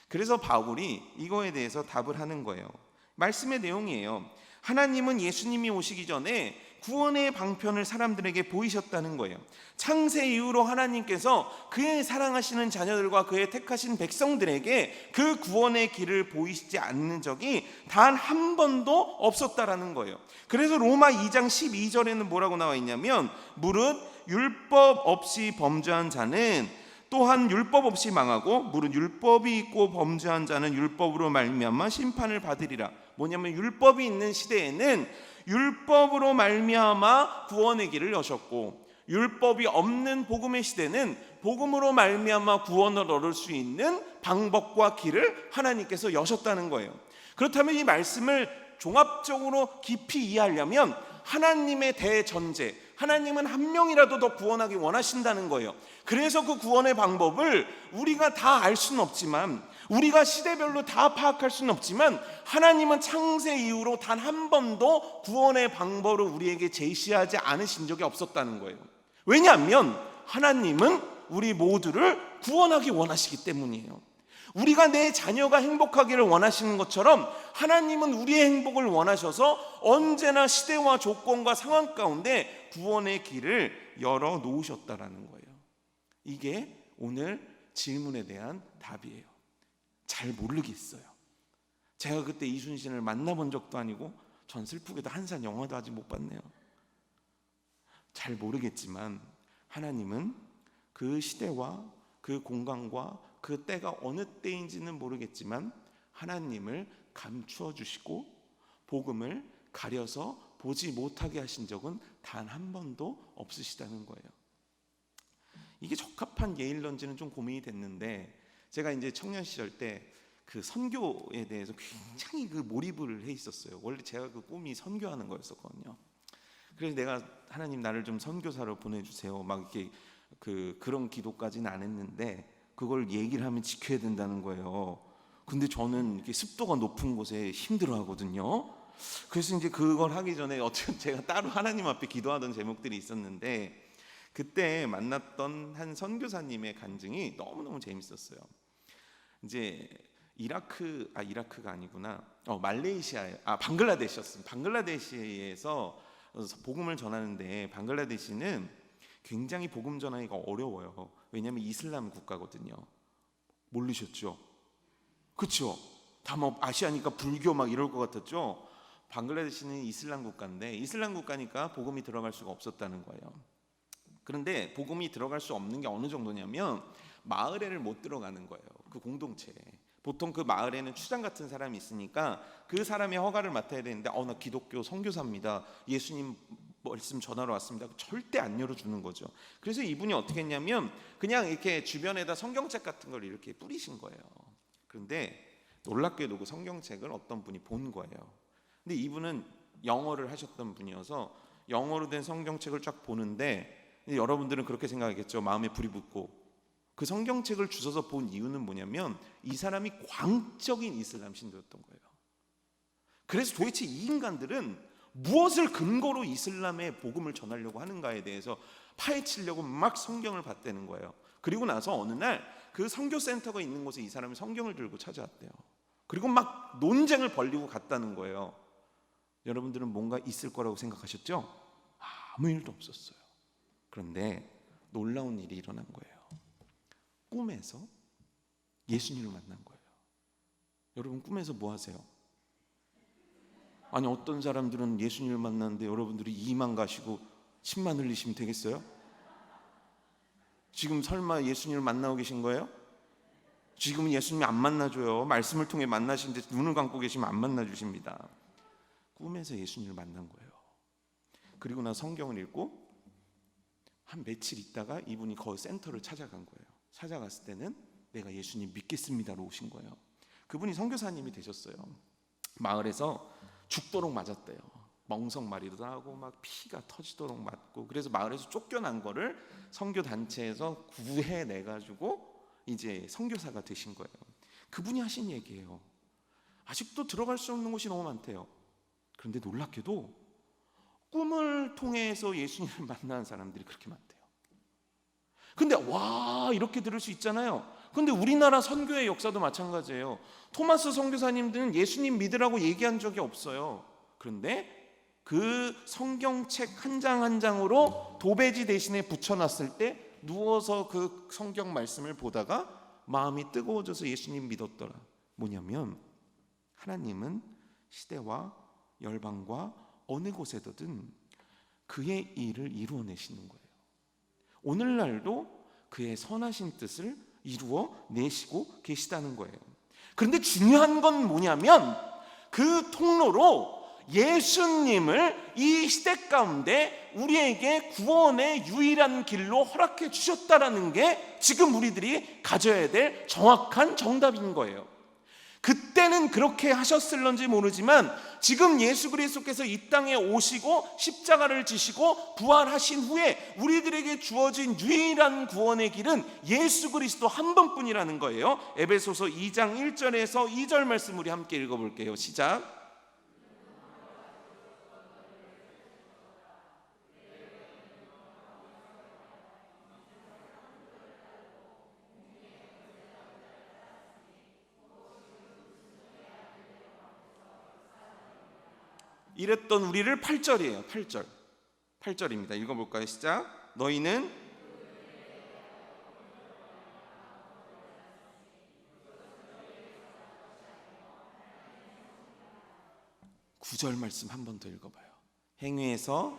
그래서 바울이 이거에 대해서 답을 하는 거예요. 말씀의 내용이에요. 하나님은 예수님이 오시기 전에 구원의 방편을 사람들에게 보이셨다는 거예요. 창세 이후로 하나님께서 그의 사랑하시는 자녀들과 그의 택하신 백성들에게 그 구원의 길을 보이시지 않는 적이 단 한 번도 없었다라는 거예요. 그래서 로마 2장 12절에는 뭐라고 나와 있냐면 무릇 율법 없이 범죄한 자는 또한 율법 없이 망하고 무릇 율법이 있고 범죄한 자는 율법으로 말미암아 심판을 받으리라. 뭐냐면 율법이 있는 시대에는 율법으로 말미암아 구원의 길을 여셨고 율법이 없는 복음의 시대는 복음으로 말미암아 구원을 얻을 수 있는 방법과 길을 하나님께서 여셨다는 거예요. 그렇다면 이 말씀을 종합적으로 깊이 이해하려면 하나님의 대전제, 하나님은 한 명이라도 더 구원하기 원하신다는 거예요. 그래서 그 구원의 방법을 우리가 다 알 수는 없지만, 우리가 시대별로 다 파악할 수는 없지만 하나님은 창세 이후로 단 한 번도 구원의 방법을 우리에게 제시하지 않으신 적이 없었다는 거예요. 왜냐하면 하나님은 우리 모두를 구원하기 원하시기 때문이에요. 우리가 내 자녀가 행복하기를 원하시는 것처럼 하나님은 우리의 행복을 원하셔서 언제나 시대와 조건과 상황 가운데 구원의 길을 열어 놓으셨다라는 거예요. 이게 오늘 질문에 대한 답이에요. 잘 모르겠어요. 제가 그때 이순신을 만나본 적도 아니고 전 슬프게도 한산 영화도 아직 못 봤네요. 잘 모르겠지만 하나님은 그 시대와 그 공간과 그 때가 어느 때인지는 모르겠지만 하나님을 감추어 주시고 복음을 가려서 보지 못하게 하신 적은 단 한 번도 없으시다는 거예요. 이게 적합한 예일런지는 좀 고민이 됐는데 제가 이제 청년 시절 때 그 선교에 대해서 굉장히 그 몰입을 해 있었어요. 원래 제가 그 꿈이 선교하는 거였었거든요. 그래서 내가 하나님 나를 좀 선교사로 보내주세요. 막 이렇게 그런 기도까지는 안 했는데 그걸 얘기를 하면 지켜야 된다는 거예요. 근데 저는 이렇게 습도가 높은 곳에 힘들어 하거든요. 그래서 이제 그걸 하기 전에 어떻게 제가 따로 하나님 앞에 기도하던 제목들이 있었는데, 그때 만났던 한 선교사님의 간증이 너무너무 재밌었어요. 이제 이라크가 아니구나. 말레이시아에, 방글라데시였습니다. 방글라데시에서 복음을 전하는데, 방글라데시는 굉장히 복음 전하기가 어려워요. 왜냐하면 이슬람 국가거든요. 모르셨죠? 그렇죠? 다 뭐 아시아니까 불교 막 이럴 것 같았죠? 방글라데시는 이슬람 국가인데, 이슬람 국가니까 복음이 들어갈 수가 없었다는 거예요. 그런데 복음이 들어갈 수 없는 게 어느 정도냐면, 마을에를 못 들어가는 거예요. 그 공동체에. 보통 그 마을에는 추장 같은 사람이 있으니까 그 사람의 허가를 맡아야 되는데, 나 기독교 선교사입니다, 예수님 말씀 전하러 왔습니다, 절대 안 열어주는 거죠. 그래서 이분이 어떻게 했냐면, 그냥 이렇게 주변에다 성경책 같은 걸 이렇게 뿌리신 거예요. 그런데 놀랍게도 그 성경책을 어떤 분이 본 거예요. 근데 이분은 영어를 하셨던 분이어서 영어로 된 성경책을 쫙 보는데, 여러분들은 그렇게 생각하겠죠. 마음에 불이 붙고. 그 성경책을 주워서 본 이유는 뭐냐면, 이 사람이 광적인 이슬람 신도였던 거예요. 그래서 도대체 이 인간들은 무엇을 근거로 이슬람의 복음을 전하려고 하는가에 대해서 파헤치려고 막 성경을 봤다는 거예요. 그리고 나서 어느 날 그 선교센터가 있는 곳에 이 사람이 성경을 들고 찾아왔대요. 그리고 막 논쟁을 벌이고 갔다는 거예요. 여러분들은 뭔가 있을 거라고 생각하셨죠? 아무 일도 없었어요. 그런데 놀라운 일이 일어난 거예요. 꿈에서 예수님을 만난 거예요. 여러분, 꿈에서 뭐 하세요? 아니, 어떤 사람들은 예수님을 만났는데 여러분들이 2만 가시고 10만 흘리시면 되겠어요? 지금 설마 예수님을 만나고 계신 거예요? 지금은 예수님이 안 만나줘요. 말씀을 통해 만나시는데 눈을 감고 계시면 안 만나주십니다. 꿈에서 예수님을 만난 거예요. 그리고 나 성경을 읽고 한 며칠 있다가 이분이 거기 센터를 찾아간 거예요. 찾아갔을 때는 내가 예수님 믿겠습니다로 오신 거예요. 그분이 선교사님이 되셨어요. 마을에서 죽도록 맞았대요. 멍석마리도 하고 막 피가 터지도록 맞고, 그래서 마을에서 쫓겨난 거를 선교 단체에서 구해내 가지고 이제 선교사가 되신 거예요. 그분이 하신 얘기예요. 아직도 들어갈 수 없는 곳이 너무 많대요. 그런데 놀랍게도 꿈을 통해서 예수님을 만난 사람들이 그렇게 많대요. 근데 와, 이렇게 들을 수 있잖아요. 근데 우리나라 선교의 역사도 마찬가지예요. 토마스 선교사님들은 예수님 믿으라고 얘기한 적이 없어요. 그런데 그 성경책 한 장 한 장으로 도배지 대신에 붙여놨을 때 누워서 그 성경 말씀을 보다가 마음이 뜨거워져서 예수님 믿었더라. 뭐냐면, 하나님은 시대와 열방과 어느 곳에든 그의 일을 이루어내시는 거예요. 오늘날도 그의 선하신 뜻을 이루어내시고 계시다는 거예요. 그런데 중요한 건 뭐냐면, 그 통로로 예수님을 이 시대 가운데 우리에게 구원의 유일한 길로 허락해 주셨다라는 게 지금 우리들이 가져야 될 정확한 정답인 거예요. 그때는 그렇게 하셨을런지 모르지만 지금 예수 그리스도께서 이 땅에 오시고 십자가를 지시고 부활하신 후에 우리들에게 주어진 유일한 구원의 길은 예수 그리스도 한 분뿐이라는 거예요. 에베소서 2장 1절에서 2절 말씀 우리 함께 읽어볼게요. 시작. 이랬던 우리를 8절이에요. 8절입니다. 읽어볼까요? 시작. 너희는 9절 말씀 한 번 더 읽어봐요. 행위에서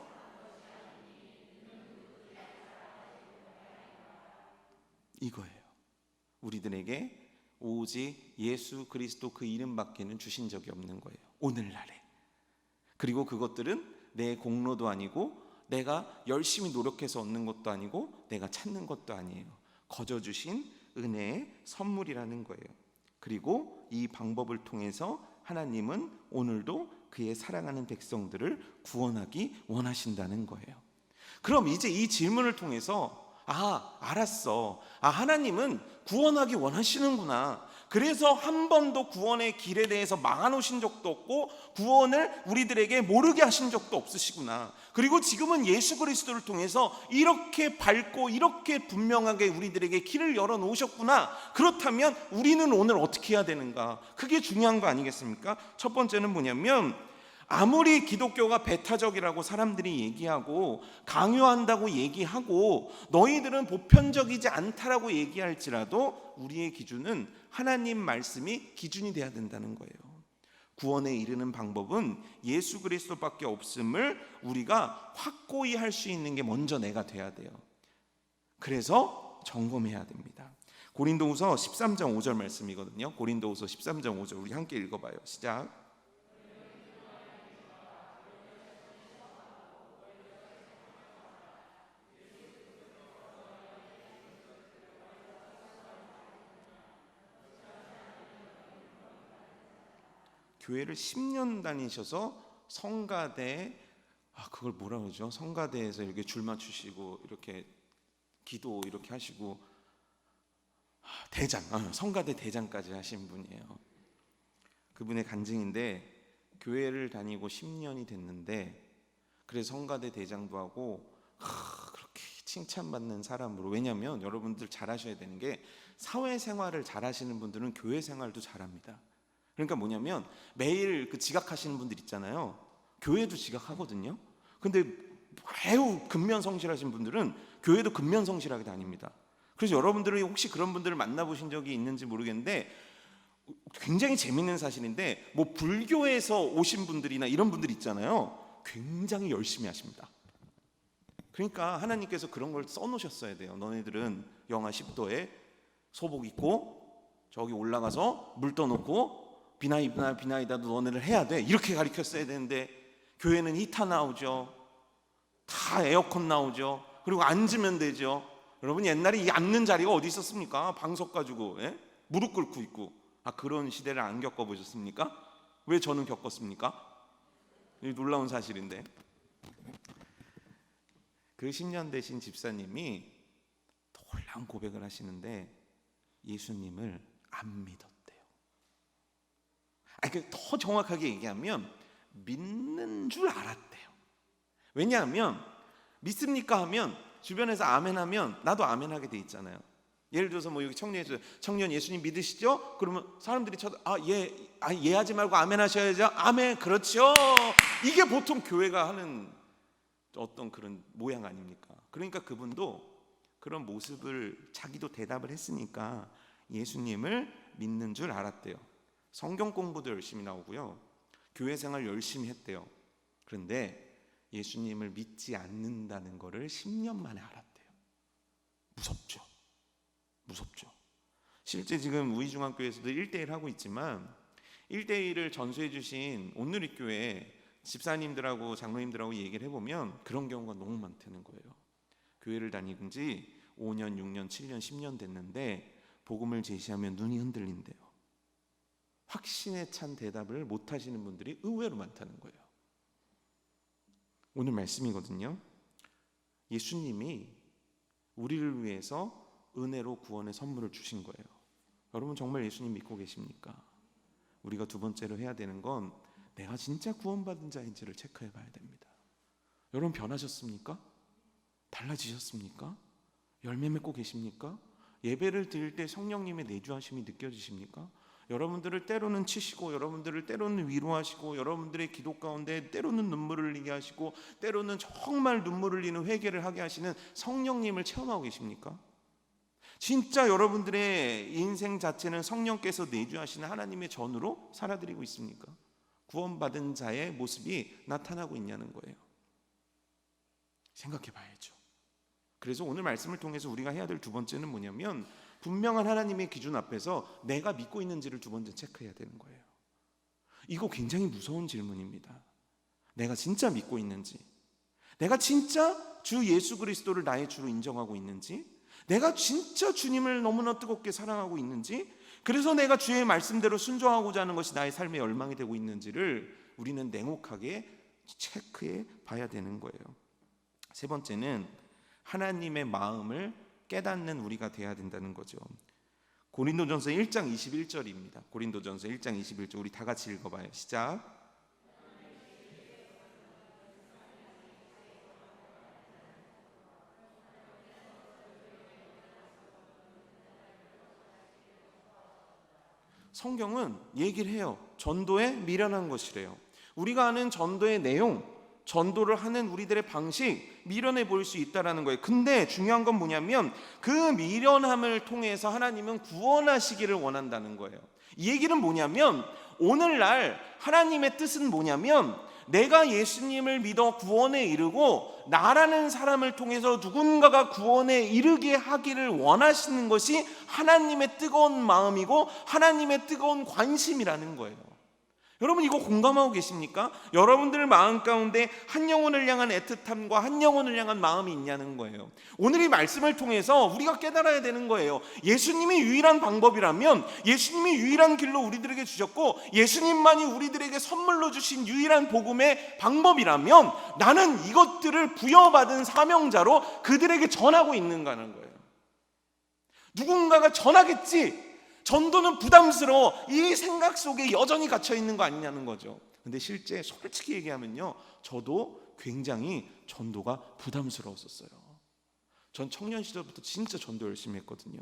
이거예요. 우리들에게 오직 예수 그리스도 그 이름밖에는 주신 적이 없는 거예요. 오늘날에. 그리고 그것들은 내 공로도 아니고 내가 열심히 노력해서 얻는 것도 아니고 내가 찾는 것도 아니에요. 거저 주신 은혜의 선물이라는 거예요. 그리고 이 방법을 통해서 하나님은 오늘도 그의 사랑하는 백성들을 구원하기 원하신다는 거예요. 그럼 이제 이 질문을 통해서 알았어. 하나님은 구원하기 원하시는구나. 그래서 한 번도 구원의 길에 대해서 막아놓으신 적도 없고 구원을 우리들에게 모르게 하신 적도 없으시구나. 그리고 지금은 예수 그리스도를 통해서 이렇게 밝고 이렇게 분명하게 우리들에게 길을 열어놓으셨구나. 그렇다면 우리는 오늘 어떻게 해야 되는가? 그게 중요한 거 아니겠습니까? 첫 번째는 뭐냐면, 아무리 기독교가 배타적이라고 사람들이 얘기하고 강요한다고 얘기하고 너희들은 보편적이지 않다라고 얘기할지라도 우리의 기준은 하나님 말씀이 기준이 돼야 된다는 거예요. 구원에 이르는 방법은 예수 그리스도밖에 없음을 우리가 확고히 할 수 있는 게 먼저 내가 돼야 돼요. 그래서 점검해야 됩니다. 고린도후서 13장 5절 말씀이거든요. 고린도후서 13장 5절 우리 함께 읽어봐요. 시작. 교회를 10년 다니셔서 성가대, 그걸 뭐라 그러죠? 성가대에서 이렇게 줄 맞추시고 이렇게 기도 이렇게 하시고 대장, 성가대 대장까지 하신 분이에요. 그분의 간증인데, 교회를 다니고 10년이 됐는데 그래서 성가대 대장도 하고 그렇게 칭찬받는 사람으로. 왜냐하면 여러분들 잘 아셔야 되는 게, 사회생활을 잘 하시는 분들은 교회 생활도 잘합니다. 그러니까 뭐냐면, 매일 그 지각하시는 분들 있잖아요. 교회도 지각하거든요. 근데 매우 근면성실하신 분들은 교회도 근면성실하게 다닙니다. 그래서 여러분들이 혹시 그런 분들을 만나보신 적이 있는지 모르겠는데, 굉장히 재밌는 사실인데, 뭐 불교에서 오신 분들이나 이런 분들 있잖아요. 굉장히 열심히 하십니다. 그러니까 하나님께서 그런 걸 써놓으셨어야 돼요. 너네들은 영하 10도에 소복 입고 저기 올라가서 물 떠놓고 비나이다도 너네를 해야 돼. 이렇게 가르쳤어야 되는데, 교회는 히터 나오죠. 다 에어컨 나오죠. 그리고 앉으면 되죠. 여러분, 옛날에 이 앉는 자리가 어디 있었습니까? 방석 가지고 무릎 꿇고 있고. 그런 시대를 안 겪어보셨습니까? 왜 저는 겪었습니까? 이 놀라운 사실인데, 그 10년 되신 집사님이 놀라운 고백을 하시는데, 예수님을 안 믿었대요. 더 정확하게 얘기하면 믿는 줄 알았대요. 왜냐하면 믿습니까 하면 주변에서 아멘하면 나도 아멘하게 돼 있잖아요. 예를 들어서 뭐 여기 청년 예수님 믿으시죠? 그러면 사람들이 예 하지 말고 아멘 하셔야죠. 아멘, 그렇죠. 이게 보통 교회가 하는 어떤 그런 모양 아닙니까? 그러니까 그분도 그런 모습을, 자기도 대답을 했으니까 예수님을 믿는 줄 알았대요. 성경 공부도 열심히 나오고요, 교회 생활 열심히 했대요. 그런데 예수님을 믿지 않는다는 것을 10년 만에 알았대요. 무섭죠. 실제 지금 우이중앙교회에서도 1대1 하고 있지만, 1대1을 전수해 주신 온누리교회 집사님들하고 장로님들하고 얘기를 해보면 그런 경우가 너무 많다는 거예요. 교회를 다니는 지 5년, 6년, 7년, 10년 됐는데 복음을 제시하면 눈이 흔들린대요. 확신에 찬 대답을 못 하시는 분들이 의외로 많다는 거예요. 오늘 말씀이거든요. 예수님이 우리를 위해서 은혜로 구원의 선물을 주신 거예요. 여러분, 정말 예수님 믿고 계십니까? 우리가 두 번째로 해야 되는 건 내가 진짜 구원받은 자인지를 체크해 봐야 됩니다. 여러분, 변하셨습니까? 달라지셨습니까? 열매 맺고 계십니까? 예배를 드릴 때 성령님의 내주하심이 느껴지십니까? 여러분들을 때로는 치시고, 여러분들을 때로는 위로하시고, 여러분들의 기도 가운데 때로는 눈물을 흘리게 하시고, 때로는 정말 눈물을 흘리는 회개를 하게 하시는 성령님을 체험하고 계십니까? 진짜 여러분들의 인생 자체는 성령께서 내주하시는 하나님의 전으로 살아드리고 있습니까? 구원받은 자의 모습이 나타나고 있냐는 거예요. 생각해 봐야죠. 그래서 오늘 말씀을 통해서 우리가 해야 될 두 번째는 뭐냐면, 분명한 하나님의 기준 앞에서 내가 믿고 있는지를 두 번째 체크해야 되는 거예요. 이거 굉장히 무서운 질문입니다. 내가 진짜 믿고 있는지, 내가 진짜 주 예수 그리스도를 나의 주로 인정하고 있는지, 내가 진짜 주님을 너무나 뜨겁게 사랑하고 있는지, 그래서 내가 주의 말씀대로 순종하고자 하는 것이 나의 삶의 열망이 되고 있는지를 우리는 냉혹하게 체크해 봐야 되는 거예요. 세 번째는 하나님의 마음을 깨닫는 우리가 돼야 된다는 거죠. 고린도전서 1장 21절입니다. 고린도전서 1장 21절 우리 다 같이 읽어봐요. 시작. 성경은 얘기를 해요. 전도에 미련한 것이래요. 우리가 아는 전도의 내용, 전도를 하는 우리들의 방식 미련해 보일 수 있다라는 거예요. 근데 중요한 건 뭐냐면 그 미련함을 통해서 하나님은 구원하시기를 원한다는 거예요. 이 얘기는 뭐냐면 오늘날 하나님의 뜻은 뭐냐면 내가 예수님을 믿어 구원에 이르고 나라는 사람을 통해서 누군가가 구원에 이르게 하기를 원하시는 것이 하나님의 뜨거운 마음이고 하나님의 뜨거운 관심이라는 거예요. 여러분 이거 공감하고 계십니까? 여러분들 마음 가운데 한 영혼을 향한 애틋함과 한 영혼을 향한 마음이 있냐는 거예요. 오늘 이 말씀을 통해서 우리가 깨달아야 되는 거예요. 예수님이 유일한 방법이라면, 예수님이 유일한 길로 우리들에게 주셨고 예수님만이 우리들에게 선물로 주신 유일한 복음의 방법이라면 나는 이것들을 부여받은 사명자로 그들에게 전하고 있는가는 거예요. 누군가가 전하겠지. 전도는 부담스러워. 이 생각 속에 여전히 갇혀 있는 거 아니냐는 거죠. 근데 실제 솔직히 얘기하면요, 저도 굉장히 전도가 부담스러웠었어요. 전 청년 시절부터 진짜 전도 열심히 했거든요.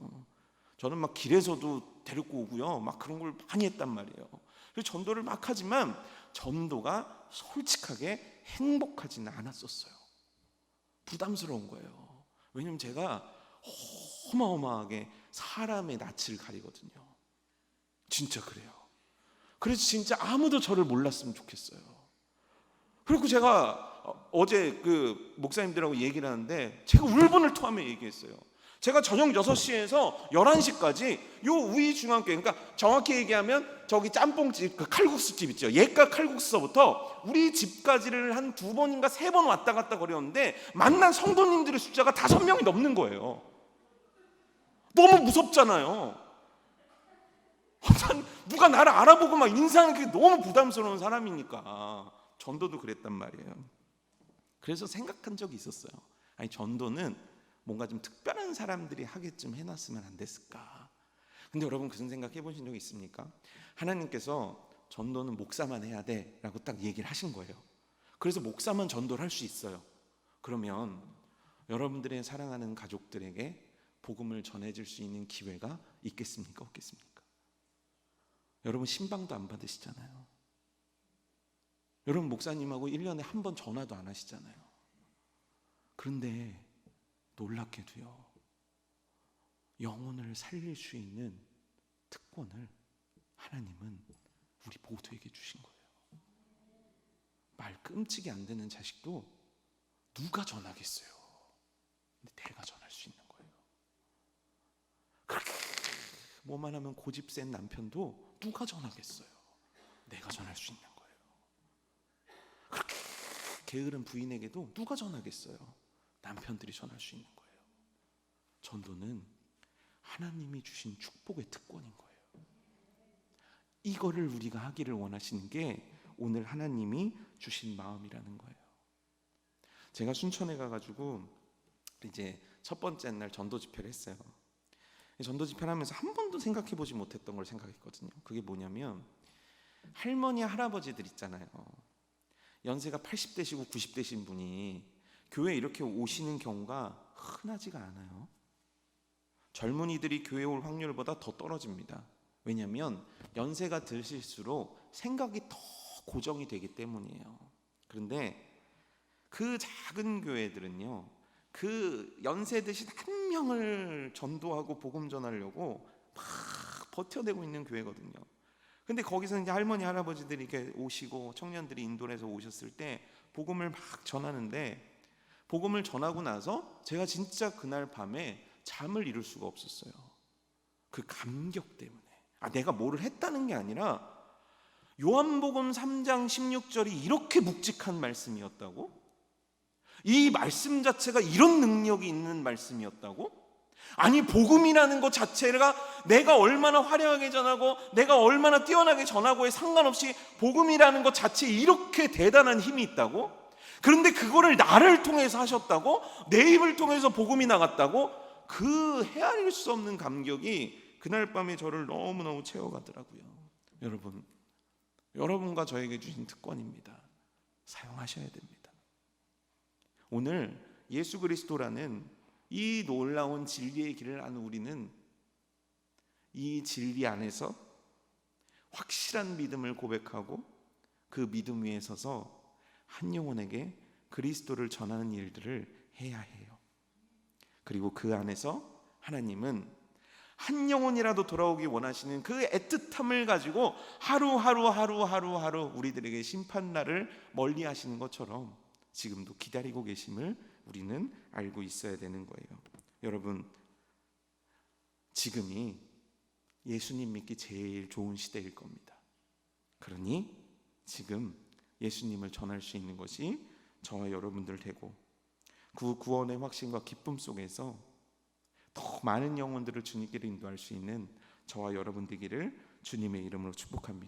저는 막 길에서도 데리고 오고요, 막 그런 걸 많이 했단 말이에요. 그래서 전도를 막 하지만 전도가 솔직하게 행복하지는 않았었어요. 부담스러운 거예요. 왜냐면 제가 어마어마하게 사람의 낯을 가리거든요. 진짜 그래요. 그래서 진짜 아무도 저를 몰랐으면 좋겠어요. 그리고 제가 어제 그 목사님들하고 얘기를 하는데 제가 울분을 토하며 얘기했어요. 제가 저녁 6시에서 11시까지 요 우이 중앙교회, 그러니까 정확히 얘기하면 저기 짬뽕집, 그 칼국수집 있죠. 예가 칼국수서부터 우리 집까지를 한 2번인가 3번 왔다 갔다 거렸는데 만난 성도님들의 숫자가 5명이 넘는 거예요. 너무 무섭잖아요. 누가 나를 알아보고 막 인사하는 게 너무 부담스러운 사람이니까. 전도도 그랬단 말이에요. 그래서 생각한 적이 있었어요. 아니 전도는 뭔가 좀 특별한 사람들이 하게끔 해놨으면 안 됐을까. 근데 여러분 그런 생각 해보신 적 있습니까? 하나님께서 전도는 목사만 해야 돼 라고 딱 얘기를 하신 거예요. 그래서 목사만 전도를 할 수 있어요. 그러면 여러분들의 사랑하는 가족들에게 복음을 전해줄 수 있는 기회가 있겠습니까? 없겠습니까? 여러분 신방도 안 받으시잖아요. 여러분 목사님하고 1년에 한 번 전화도 안 하시잖아요. 그런데 놀랍게도요, 영혼을 살릴 수 있는 특권을 하나님은 우리 모두에게 주신 거예요. 말 끔찍이 안 되는 자식도 누가 전하겠어요? 근데 내가 전할 수 있는 거예요. 그렇게 뭐만 하면 고집 센 남편도 누가 전하겠어요? 내가 전할 수 있는 거예요. 그렇게 게으른 부인에게도 누가 전하겠어요? 남편들이 전할 수 있는 거예요. 전도는 하나님이 주신 축복의 특권인 거예요. 이거를 우리가 하기를 원하시는 게 오늘 하나님이 주신 마음이라는 거예요. 제가 순천에 가가지고 이제 첫 번째 날 전도 집회를 했어요. 전도 집회를 하면서 한 번도 생각해보지 못했던 걸 생각했거든요. 그게 뭐냐면 할머니 할아버지들 있잖아요. 연세가 80대시고 90대신 분이 교회에 이렇게 오시는 경우가 흔하지가 않아요. 젊은이들이 교회에 올 확률보다 더 떨어집니다. 왜냐하면 연세가 드실수록 생각이 더 고정이 되기 때문이에요. 그런데 그 작은 교회들은요, 그 연세 드신 한 명을 전도하고 복음 전하려고 막 버텨내고 있는 교회거든요. 근데 거기서 이제 할머니 할아버지들이 이렇게 오시고 청년들이 인도를 해서 오셨을 때 복음을 막 전하는데, 복음을 전하고 나서 제가 진짜 그날 밤에 잠을 이룰 수가 없었어요. 그 감격 때문에. 내가 뭐를 했다는 게 아니라 요한복음 3장 16절이 이렇게 묵직한 말씀이었다고? 이 말씀 자체가 이런 능력이 있는 말씀이었다고? 아니 복음이라는 것 자체가 내가 얼마나 화려하게 전하고 내가 얼마나 뛰어나게 전하고에 상관없이 복음이라는 것 자체에 이렇게 대단한 힘이 있다고? 그런데 그거를 나를 통해서 하셨다고? 내 입을 통해서 복음이 나갔다고? 그 헤아릴 수 없는 감격이 그날 밤에 저를 너무너무 채워가더라고요. 여러분, 여러분과 저에게 주신 특권입니다. 사용하셔야 됩니다. 오늘 예수 그리스도라는 이 놀라운 진리의 길을 아는 우리는 이 진리 안에서 확실한 믿음을 고백하고 그 믿음 위에 서서 한 영혼에게 그리스도를 전하는 일들을 해야 해요. 그리고 그 안에서 하나님은 한 영혼이라도 돌아오기 원하시는 그 애틋함을 가지고 하루하루 우리들에게 심판날을 멀리 하시는 것처럼 지금도 기다리고 계심을 우리는 알고 있어야 되는 거예요. 여러분, 지금이 예수님 믿기 제일 좋은 시대일 겁니다. 그러니 지금 예수님을 전할 수 있는 것이 저와 여러분들 되고 그 구원의 확신과 기쁨 속에서 더 많은 영혼들을 주님께로 인도할 수 있는 저와 여러분 되기를 주님의 이름으로 축복합니다.